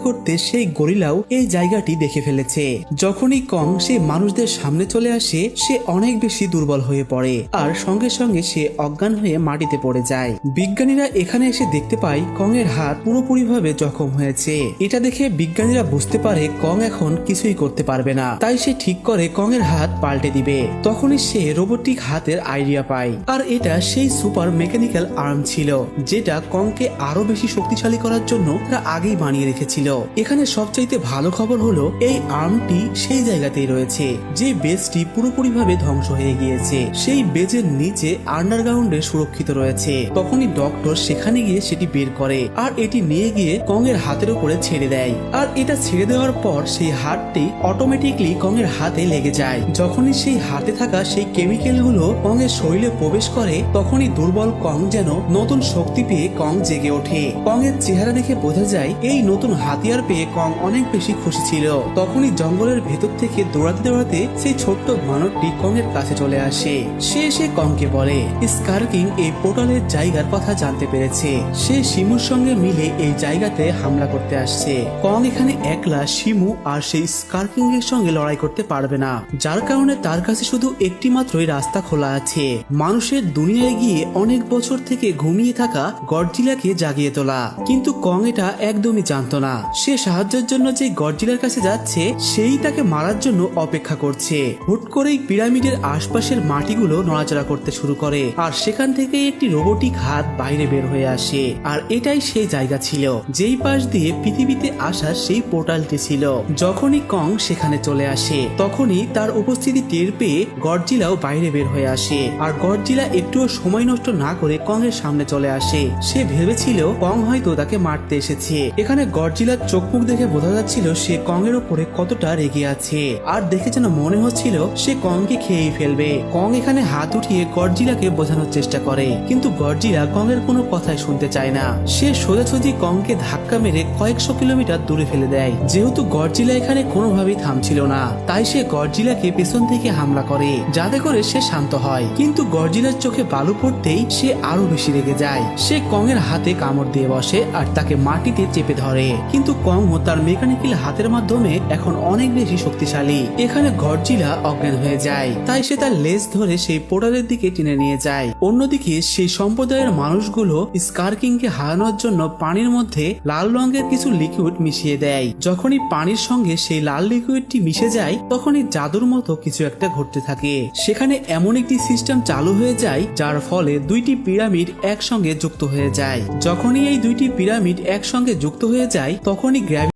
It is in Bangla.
করতে সেই গরিলাও এই জায়গাটি দেখে ফেলেছে। যখনই কং সেই মানুষদের সামনে চলে আসে সে অনেক বেশি দুর্বল হয়ে পড়ে আর সঙ্গে সঙ্গে সে অজ্ঞান হয়ে মাটিতে পড়ে যায়। বিজ্ঞানীরা এখানে এসে দেখতে পায় কং এর হাত পুরোপুরিভাবে জখম হয়েছে। এটা দেখে বিজ্ঞানীরা বুঝতে পারে কং এখন কিছুই করতে পারবে না, তাই সে ঠিক করে কং এর হাত পাল্টে দিবে। তখনই সে রোবোটিক হাতের আইডিয়া পায়, আর এটা সেই সুপার মেকানিক্যাল আর্ম ছিল যেটা কংকে আরো বেশি শক্তিশালী করার জন্য তারা আগেই বানিয়ে রেখেছিল। এখানে সবচাইতে ভালো খবর হলো এই আর্মটি সেই জায়গাতেই রয়েছে যে বেসটি পুরোপুরিভাবে ধ্বংস হয়ে গিয়েছে। সেই বেজের নিচে আন্ডারগ্রাউন্ডে সুরক্ষিত রয়েছে। তখনই ডক্টর সেখানে গিয়ে সেটি বের করে আর এটি নিয়ে গিয়ে কং এর হাতের উপরে ছেড়ে দেয়। আর এটা ছেড়ে দেওয়ার পর সেই হাতটি অটোমেটিকলি কং এর হাতে লেগে যায়। যখনই সেই হাতে থাকা সেই কেমিক্যাল গুলো কং এর শরীরে প্রবেশ করে তখনই দুর্বল কং যেন নতুন শক্তি পেয়ে কং জেগে ওঠে। কং এর চেহারা দেখে বোঝা যায় এই নতুন হাতিয়ার পেয়ে কং অনেক বেশি খুশি ছিল। তখনই জঙ্গলের ভেতর থেকে দৌড়াতে দৌড়াতে সেই ছোট্ট মানবটি কং এর কাছে চলে আসে। সে এসে কংকে বলে স্কার কিং এই পোর্টালের জায়গার কথা জানতে পেরেছে, সে শিমুর সঙ্গে মিলে এই জায়গাতে হামলা করতে আসছে। কং এখানে একলা শিমু আর সেই স্কার কিং এর সঙ্গে লড়াই করতে পারবে না, যার কারণে তার কাছে শুধু একটি মাত্রই রাস্তা খোলা আছে, মানুষের দুনিয়ায় গিয়ে অনেক বছর থেকে ঘুমিয়ে থাকা গডজিলাকে জাগিয়ে তোলা। কিন্তু কং এটা একদমই জানতো না। সে সাহায্যের জন্য যে গডজিলার কাছে যাচ্ছে সেই তাকে মারার জন্য অপেক্ষা করছে। হুট করেই পিরামিডের আশপাশের মাটিগুলো নড়াচড়া করতে শুরু করে আর সেখান থেকে একটি রোবোটিক হাত বাইরে বের হয়ে আসে। আর এটাই সেই জায়গা ছিল যেই পাশ দিয়ে পৃথিবীতে আসার সেই পোর্টালটি ছিল। যখনই কং সেখানে চলে আসে তখনই তার উপস্থিতি টের পেয়ে গডজিলাও বাইরে বের হয়ে আসে। আর গডজিলা একটুও সময় নষ্ট না করে কং এর সামনে চলে আসে। সে ভেবেছিল কং হয়তো তাকে মারতে এসেছে। এখানে গডজিলার চোখ মুখ দেখে বোঝা যাচ্ছিল সে কং এর উপরে কতটা রেগে আছে, আর দেখে যেন মনে হচ্ছিল সে কংকে খেয়েই ফেলবে। কং এখানে হাত উঠিয়ে গডজিলাকে বোঝানোর চেষ্টা করে, কিন্তু গডজিলা কং এর কোনো কথাই শুনতে চায় না। সে সোজাসুজি কংকে ধাক্কা মেরে কয়েকশো কিলোমিটার দূরে ফেলে দেয়। যেহেতু গডজিলা এখানে কোনোভাবেই থামছিল না তাই সে গডজিলাকে পেছন থেকে হামলা করে যাতে করে সে শান্ত হয়। কিন্তু গডজিলার চোখে বালু পড়তেই সে আরো বেশি রেগে যায়। সে কং এর হাতে কামড় দিয়ে বসে আর তাকে মাটিতে চেপে ধরে। কিন্তু কং ও তার মেকানিক্যাল হাতের মাধ্যমে এখন অনেক বেশি শক্তিশালী। এখানে গডজিলা অজ্ঞান হয়ে যায়, তাই সে তার লেজ ধরে সেই পোর্টালের দিকে টেনে নিয়ে যায়। অন্যদিকে সেই সম্প্রদায়ের মানুষগুলো স্কার কিং কে হারানোর জন্য পানির মধ্যে লাল রঙের কিছু লিকুইড মিশিয়ে দেয়। যখনই পানির সঙ্গে সেই লাল লিকুইডটি মিশে যায় তখনই জাদুর মতো কিছু একটা ঘটতে থাকে। সেখানে এমন একটি সিস্টেম চালু হয়ে যায় যার ফলে দুইটি পিরামিড একসঙ্গে যুক্ত হয়ে যায়। যখনই এই দুইটি পিরামিড একসঙ্গে যুক্ত হয়ে যায় তখনই